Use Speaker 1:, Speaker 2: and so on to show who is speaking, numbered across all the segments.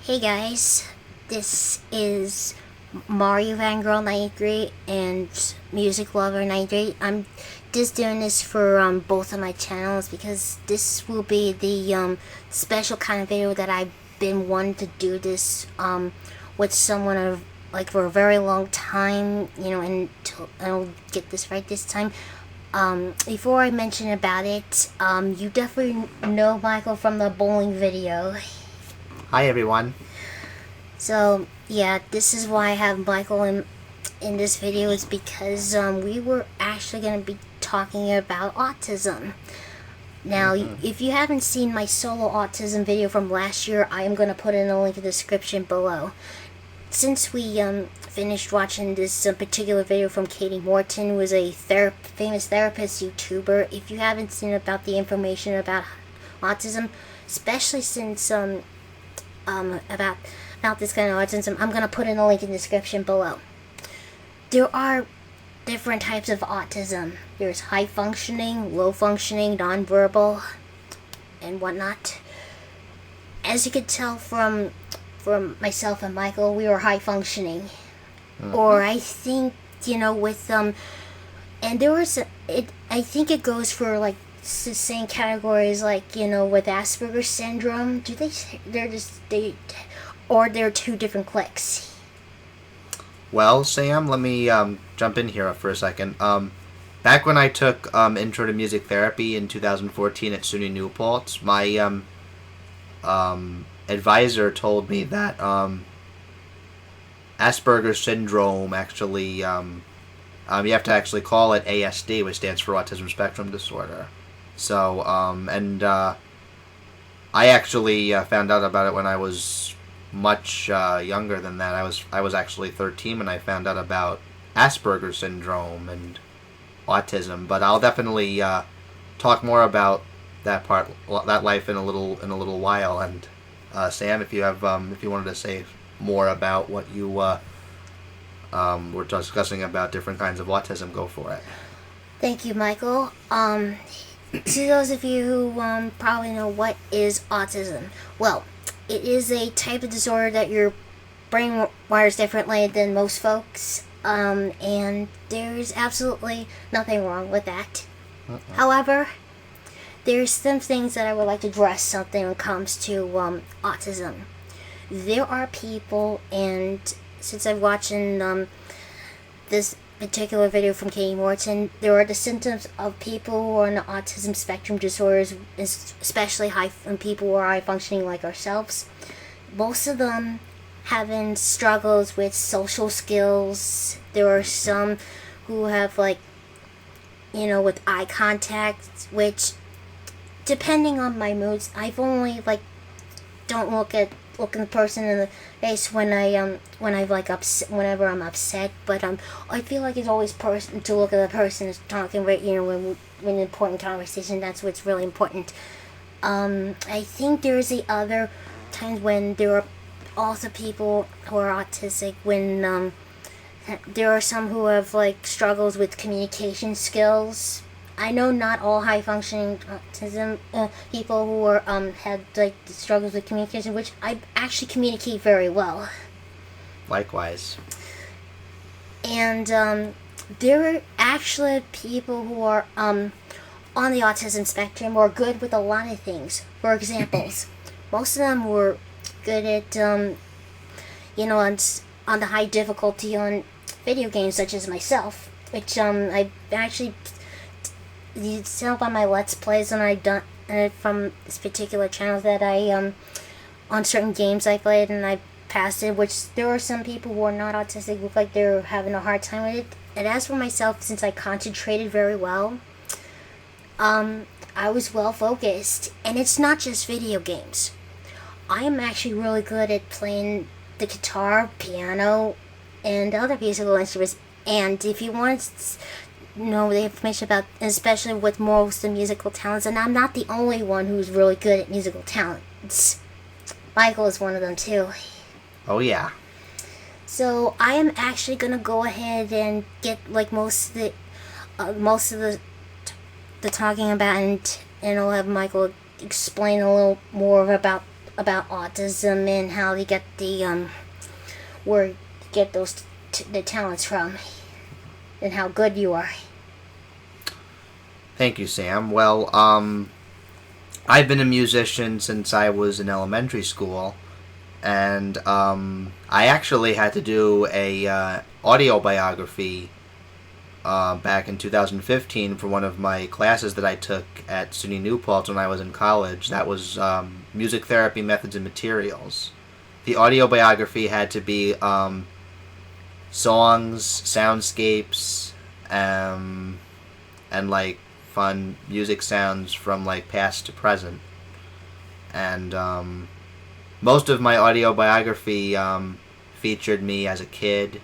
Speaker 1: Hey guys, this is Mario Fangirl 93 and Music Lover 93. I'm just doing this for both of my channels because this will be the special kind of video that I've been wanting to do this with someone like for a very long time, and I'll get this right this time. Before I mention about it, you definitely know Michael from the bowling video.
Speaker 2: Hi everyone.
Speaker 1: So yeah, this is why I have Michael in this video, is because we were actually going to be talking about autism. Now, if you haven't seen my solo autism video from last year, I am going to put in a link in the description below. Since we finished watching this particular video from Katie Morton, who is a famous therapist YouTuber, if you haven't seen about the information about autism, especially since about this kind of autism, I'm going to put in a link in the description below. There are different types of autism. There's high functioning, low functioning, nonverbal, and whatnot. As you could tell from myself and Michael, we were high functioning. Or I think, with and there was I think it goes for like the same categories, like with Asperger's syndrome. Or they're two different cliques?
Speaker 2: Well, Sam, let me jump in here for a second. Back when I took Intro to Music Therapy in 2014 at SUNY Newport, my advisor told me that Asperger's syndrome actually, you have to actually call it ASD, which stands for Autism Spectrum Disorder. So, I actually found out about it when I was much younger than that. I was actually 13 when I found out about Asperger's syndrome and autism. But I'll definitely talk more about that life in a little while. And Sam, if you wanted to say more about what you were discussing about different kinds of autism, go for it.
Speaker 1: Thank you, Michael. To those of you who probably know, what is autism? Well, it is a type of disorder that your brain wires differently than most folks, and there's absolutely nothing wrong with that. However, there's some things that I would like to address something when it comes to autism. There are people, and since I'm watching this particular video from Katie Morton, there are the symptoms of people who are on the autism spectrum disorders, especially people who are high functioning like ourselves. Most of them having struggles with social skills. There are some who have with eye contact, which, depending on my moods, I've only don't look the person in the face whenever I'm upset, but I feel like it's always important to look at the person who's talking, right? When an important conversation, that's what's really important. I think there's the other times when there are also people who are autistic, when there are some who have struggles with communication skills. I know not all high-functioning autism people who are had struggles with communication, which I actually communicate very well.
Speaker 2: Likewise.
Speaker 1: And there are actually people who are on the autism spectrum who are good with a lot of things. For examples, most of them were good at on the high difficulty on video games, such as myself, which I actually. You tell by my Let's Plays when I've done from this particular channel that I on certain games I played and I passed it, which there are some people who are not autistic look like they're having a hard time with it. And as for myself, since I concentrated very well, I was well focused. And it's not just video games. I am actually really good at playing the guitar, piano, and other musical instruments. And if you want to know the information about, especially with most of the musical talents, and I'm not the only one who's really good at musical talents. Michael is one of them too.
Speaker 2: Oh yeah.
Speaker 1: So I am actually gonna go ahead and get most of the talking about, and I'll have Michael explain a little more about about autism and how they get the where you get the talents from, and how good you are.
Speaker 2: Thank you, Sam. Well, I've been a musician since I was in elementary school, and I actually had to do a audio biography back in 2015 for one of my classes that I took at SUNY New Paltz when I was in college. That was Music Therapy Methods and Materials. The audio biography had to be songs, soundscapes, and like fun music sounds from like past to present. And most of my audio biography featured me as a kid.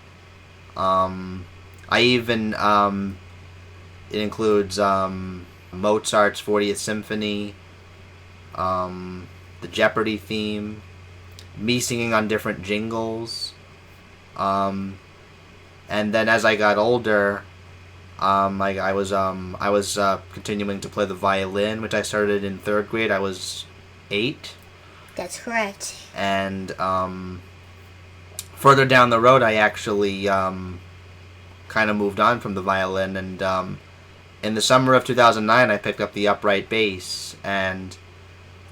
Speaker 2: I even it includes Mozart's 40th Symphony, the Jeopardy theme, me singing on different jingles, and then as I got older, I was continuing to play the violin, which I started in 3rd grade. I was 8.
Speaker 1: That's correct.
Speaker 2: And further down the road, I actually kind of moved on from the violin, and in the summer of 2009, I picked up the upright bass. And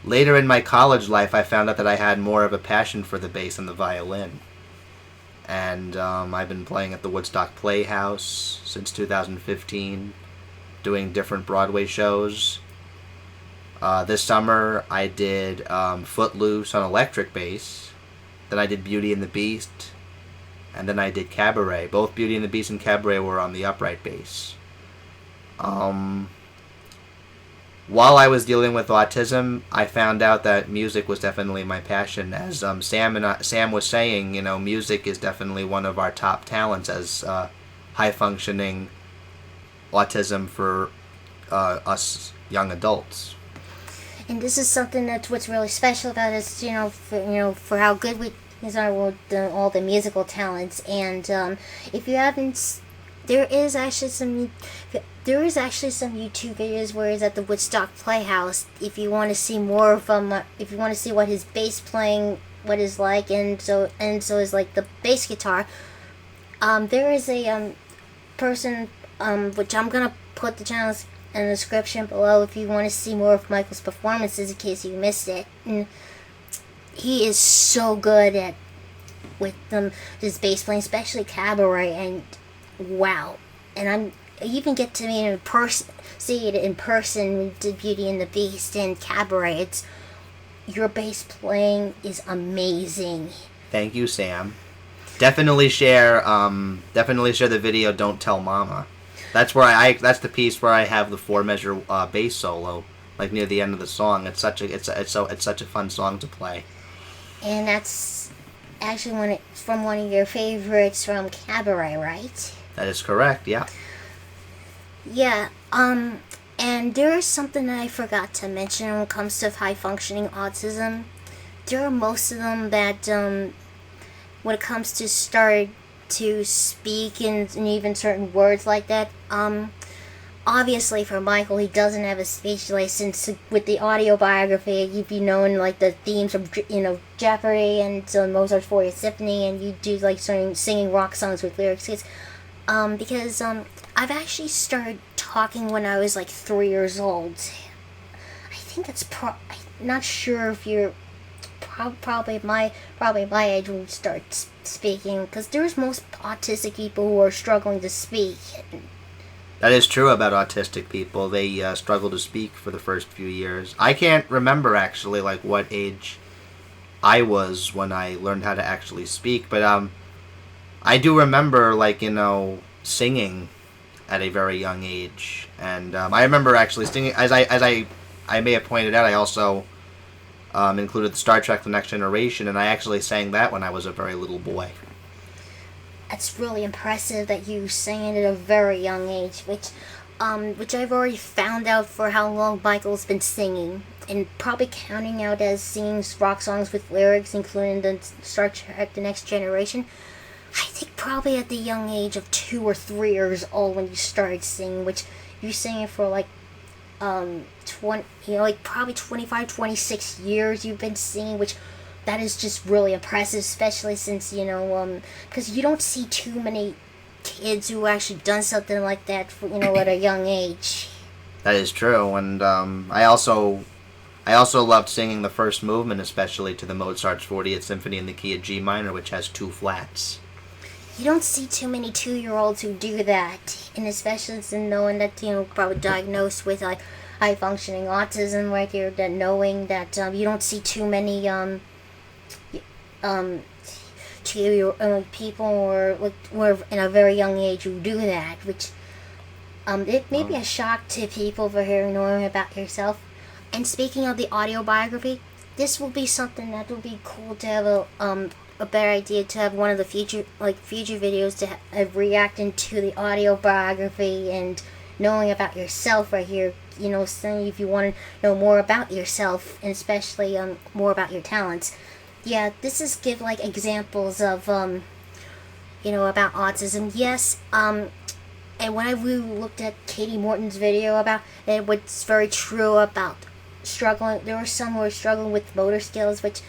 Speaker 2: later in my college life, I found out that I had more of a passion for the bass than the violin. And I've been playing at the Woodstock Playhouse since 2015, doing different Broadway shows. This summer, I did Footloose on electric bass. Then I did Beauty and the Beast. And then I did Cabaret. Both Beauty and the Beast and Cabaret were on the upright bass. While I was dealing with autism, I found out that music was definitely my passion. As Sam was saying, you know, music is definitely one of our top talents as high-functioning autism for us young adults.
Speaker 1: And this is something that's what's really special about us, for how good we are with all the musical talents. And if you haven't, there is actually some YouTube videos where he's at the Woodstock Playhouse. If you want to see more of if you want to see what his bass playing, what is like, and so is like the bass guitar. There is a person which I'm gonna put the channels in the description below if you want to see more of Michael's performances in case you missed it. And he is so good with his bass playing, especially Cabaret, and wow. And I even get to see it in person with the Beauty and the Beast and Cabaret. Your bass playing is amazing.
Speaker 2: Thank you, Sam. Definitely share the video "Don't Tell Mama." That's where that's the piece where I have the 4-measure bass solo, like near the end of the song. It's such a fun song to play.
Speaker 1: And that's actually from one of your favorites from Cabaret, right?
Speaker 2: That is correct. Yeah.
Speaker 1: Yeah. And there is something that I forgot to mention when it comes to high functioning autism. There are most of them that when it comes to start to speak and even certain words like that, obviously for Michael, he doesn't have a speech license. With the audio biography, you'd be knowing like the themes of Jeopardy and Mozart's 40th Symphony, and you do like singing rock songs with lyrics. Because I've actually started talking when I was like 3 years old. I think that's I'm not sure if you're probably my age when you start speaking, because there's most autistic people who are struggling to speak.
Speaker 2: That is true about autistic people. They struggle to speak for the first few years. I can't remember actually like what age I was when I learned how to actually speak, but I do remember singing at a very young age, and I remember actually singing as I may have pointed out. I also included the Star Trek: The Next Generation, and I actually sang that when I was a very little boy.
Speaker 1: That's really impressive that you sang it at a very young age, which I've already found out for how long Michael's been singing, and probably counting out as singing rock songs with lyrics, including the Star Trek: The Next Generation. I think probably at the young age of 2 or 3 years old when you started singing, which you sang it for like like probably 25, 26 years you've been singing, which that is just really impressive, especially since, because you don't see too many kids who actually done something like that, at a young age.
Speaker 2: That is true, and I also loved singing the first movement, especially to the Mozart's 40th Symphony in the key of G minor, which has 2 flats.
Speaker 1: You don't see too many 2-year-olds who do that, and especially in knowing that, probably diagnosed with like high functioning autism right here, that knowing that you don't see too many 2-year people or in a very young age who do that, which it may be a shock to people for hearing knowing about yourself. And speaking of the audio biography, this will be something that will be cool to have a better idea to have one of the future videos to have reacting to the audio biography and knowing about yourself right here. Saying if you want to know more about yourself and especially more about your talents. Yeah, this is give like examples of about autism. Yes, and when I really looked at Katie Morton's video about it, what's very true about struggling, there were some who were struggling with motor skills, which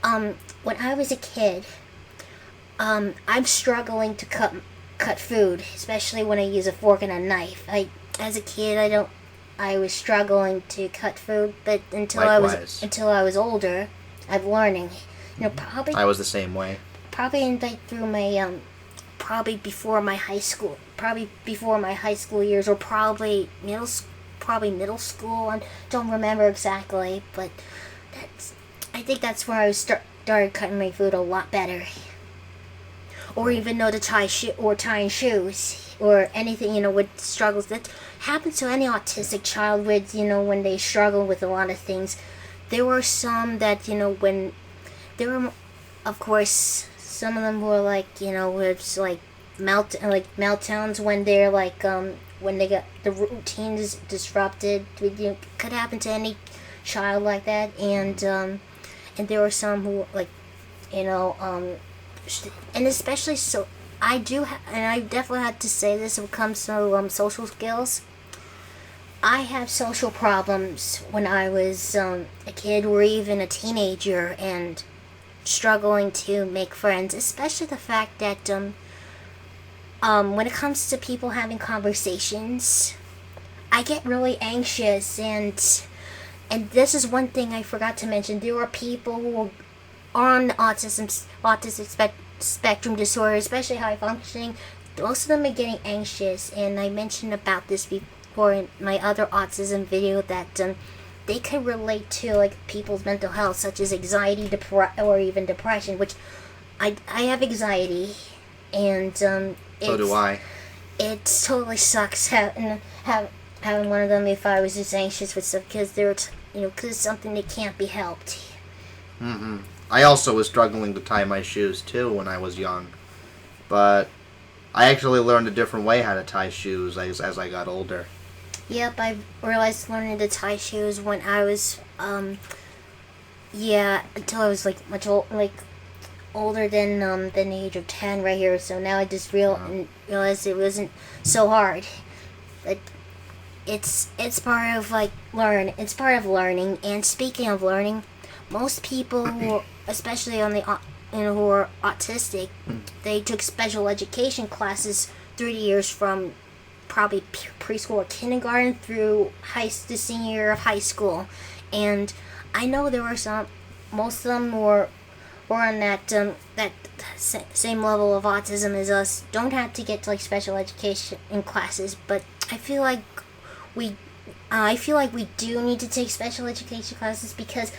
Speaker 1: when I was a kid, I'm struggling to cut food, especially when I use a fork and a knife. As a kid, I was struggling to cut food, but until I was older, I'm learning. Probably
Speaker 2: I was the same way.
Speaker 1: Probably through my probably before my high school years, or probably middle school. I don't remember exactly, but I think that's where I started cutting my food a lot better. Or even know to tying shoes or anything, with struggles that happens to any autistic child with, when they struggle with a lot of things. There were some that, when there were, of course, some of them were like, it's like meltdowns when they're like, when they got the routines disrupted. Could happen to any child like that, and there were some who like, and especially so. I definitely had to say this when it comes to social skills. I have social problems when I was a kid or even a teenager and struggling to make friends, especially the fact that when it comes to people having conversations, I get really anxious, and this is one thing I forgot to mention. There are people who are on the autistic spectrum disorder, especially high functioning. Most of them are getting anxious, and I mentioned about this before in my other autism video that they could relate to like people's mental health, such as anxiety, or even depression. Which I have anxiety, and
Speaker 2: So do I.
Speaker 1: It totally sucks having one of them if I was just anxious with stuff, because because it's something that can't be helped.
Speaker 2: Mm-hmm. I also was struggling to tie my shoes too when I was young, but I actually learned a different way how to tie shoes as I got older.
Speaker 1: Yep, I realized learning to tie shoes when I was until I was like much older than the age of 10 right here. So now I just realized it wasn't so hard. But it's part of it's part of learning. And speaking of learning, most people who are, especially on the who are autistic, they took special education classes 3 years from probably preschool or kindergarten through the senior year of high school. And I know there were most of them were on that same level of autism as us. Don't have to get to like special education in classes, but I feel like we do need to take special education classes, because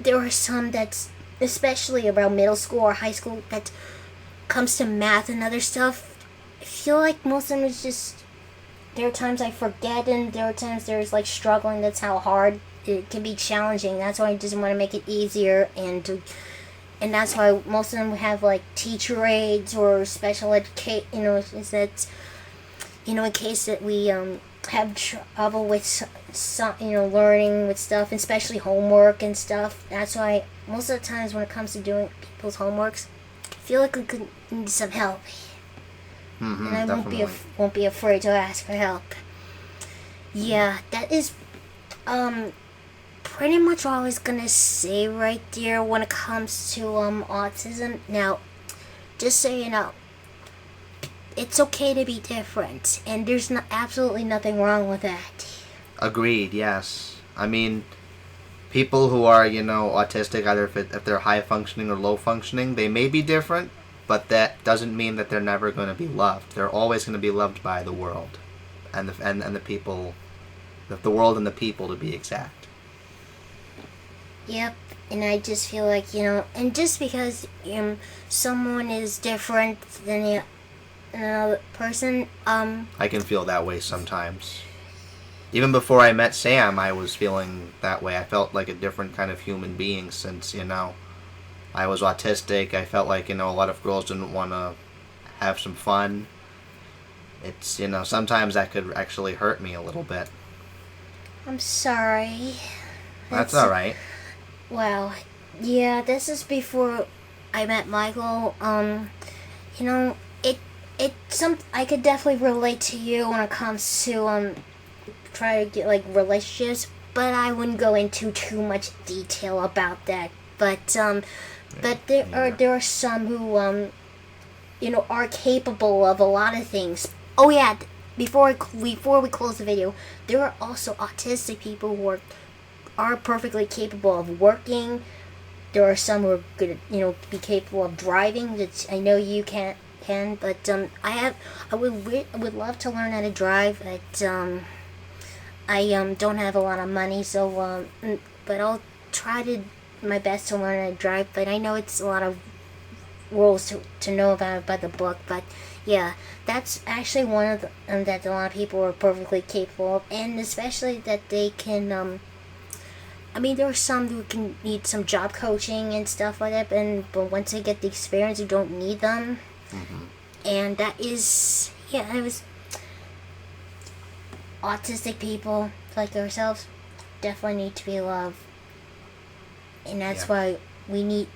Speaker 1: there are some that's, especially around middle school or high school, that comes to math and other stuff. I feel like most of them is just, there are times I forget, and there are times there's like struggling. That's how hard it can be, challenging. That's why I just want to make it easier, and that's why most of them have like teacher aides or special educate. Is that in case that we have trouble with some, learning with stuff, especially homework and stuff. That's why most of the times when it comes to doing people's homeworks, I feel like we could need some help.
Speaker 2: Mm-hmm,
Speaker 1: And I
Speaker 2: definitely.
Speaker 1: won't be afraid to ask for help. Yeah, that is pretty much all I was gonna say right there when it comes to autism. Now, just so you know, it's okay to be different, and there's absolutely nothing wrong with that.
Speaker 2: Agreed. Yes. I mean, people who are autistic, either if they're high functioning or low functioning, they may be different, but that doesn't mean that they're never going to be loved. They're always going to be loved by the world, and the people, the world and the people, to be exact.
Speaker 1: Yep, and I just feel like, and just because someone is different than another person,
Speaker 2: I can feel that way sometimes. Even before I met Sam, I was feeling that way. I felt like a different kind of human being since, I was autistic. I felt like, a lot of girls didn't want to have some fun. It's, sometimes that could actually hurt me a little bit.
Speaker 1: I'm sorry.
Speaker 2: That's alright.
Speaker 1: Well, yeah, this is before I met Michael. I could definitely relate to you when it comes to try to get like relationships, but I wouldn't go into too much detail about that. But there are some who are capable of a lot of things. Oh yeah, before we close the video, there are also autistic people who are perfectly capable of working. There are some who are good at, be capable of driving. That I know you can, but I would love to learn how to drive. But I don't have a lot of money, so but I'll try to my best to learn how to drive. But I know it's a lot of rules to know about by the book. But yeah, that's actually one of them that a lot of people are perfectly capable of, and especially that they can. I mean, there are some who can need some job coaching and stuff like that, but once they get the experience, you don't need them.
Speaker 2: Mm-hmm.
Speaker 1: And that is, it was autistic people like ourselves definitely need to be loved, and that's why we need.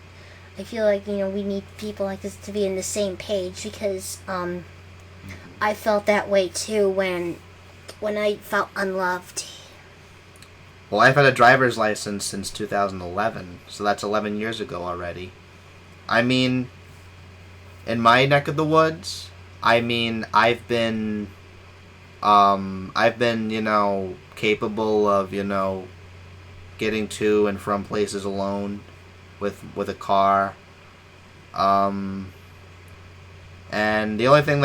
Speaker 1: I feel like we need people like this to be in the same page because I felt that way too when I felt unloved.
Speaker 2: Well, I've had a driver's license since 2011, so that's 11 years ago already. I mean, in my neck of the woods, I've been, capable of, getting to and from places alone with a car. And the only thing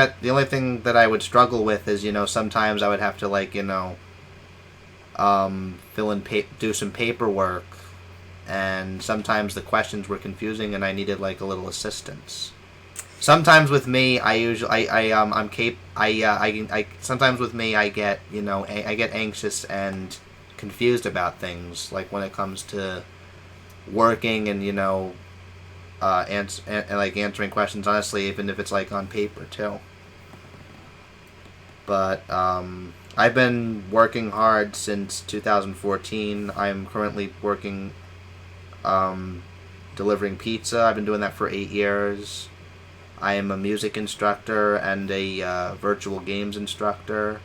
Speaker 2: that I would struggle with is, sometimes I would have to do some paperwork, and sometimes the questions were confusing and I needed a little assistance. Sometimes with me, sometimes with me I get I get anxious and confused about things, like when it comes to working and answering questions honestly, even if it's on paper too. But I've been working hard since 2014. I'm currently working delivering pizza. I've been doing that for 8 years. I am a music instructor and a virtual games instructor.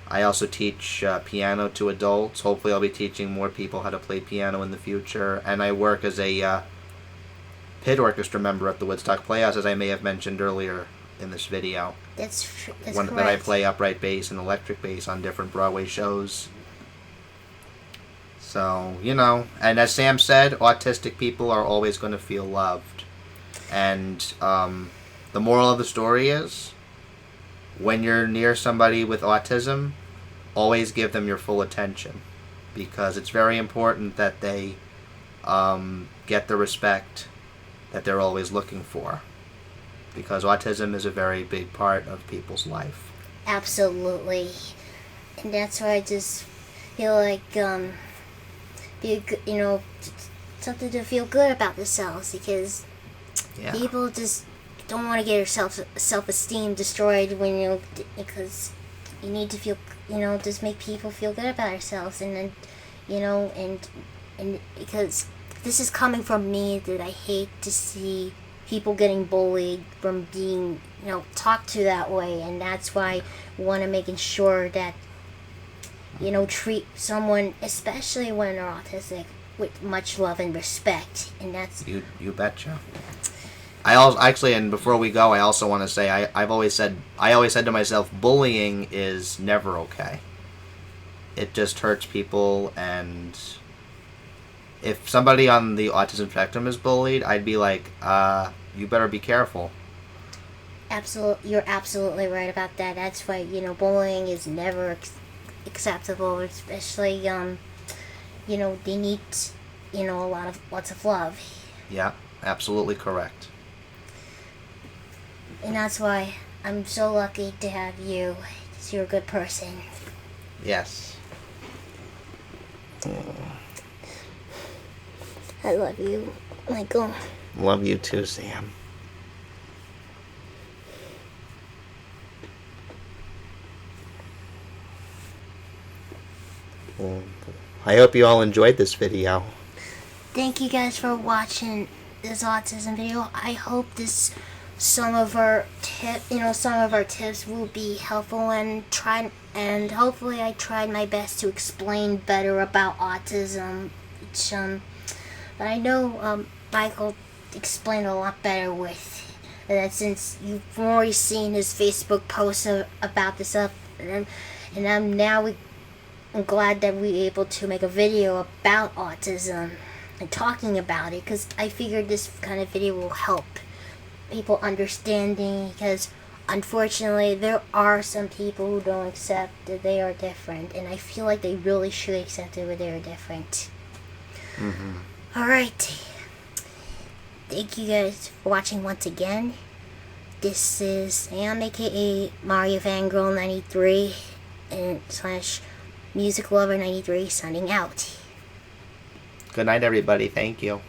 Speaker 2: I also teach piano to adults. Hopefully I'll be teaching more people how to play piano in the future. And I work as a pit orchestra member at the Woodstock Playhouse, as I may have mentioned earlier in this video.
Speaker 1: That's
Speaker 2: correct. That I play upright bass and electric bass on different Broadway shows. So, and as Sam said, autistic people are always going to feel loved. And the moral of the story is, when you're near somebody with autism, always give them your full attention, because it's very important that they get the respect that they're always looking for, because autism is a very big part of people's life.
Speaker 1: Absolutely. And that's why I just feel like something to feel good about themselves, because people just don't want to get their self-esteem destroyed when because you need to feel just make people feel good about ourselves, and then and because this is coming from me, that I hate to see people getting bullied from being talked to that way, and that's why I want to making sure that treat someone, especially when they're autistic, with much love and respect. And that's
Speaker 2: You betcha. I also actually, and before we go, I also want to say I always said to myself, bullying is never okay. It just hurts people, and if somebody on the autism spectrum is bullied, I'd be like, you better be careful.
Speaker 1: You're absolutely right about that. That's why bullying is never acceptable, especially they need lots of love.
Speaker 2: Yeah, absolutely correct.
Speaker 1: And that's why I'm so lucky to have you. You're a good person.
Speaker 2: Yes.
Speaker 1: I love you, Michael.
Speaker 2: Love you too, Sam. Well, I hope you all enjoyed this video.
Speaker 1: Thank you guys for watching this autism video. I hope some of our tips will be helpful, and hopefully I tried my best to explain better about autism. But I know Michael explained a lot better with that, since you've already seen his Facebook posts about this stuff, and I'm glad that we were able to make a video about autism and talking about it, because I figured this kind of video will help people understanding, because unfortunately there are some people who don't accept that they are different, and I feel like they really should accept it when they are different. Alright, thank you guys for watching once again. This is Sam, aka Mario Fangirl 93 and / Music Lover 93, signing out.
Speaker 2: Good night, everybody. Thank you.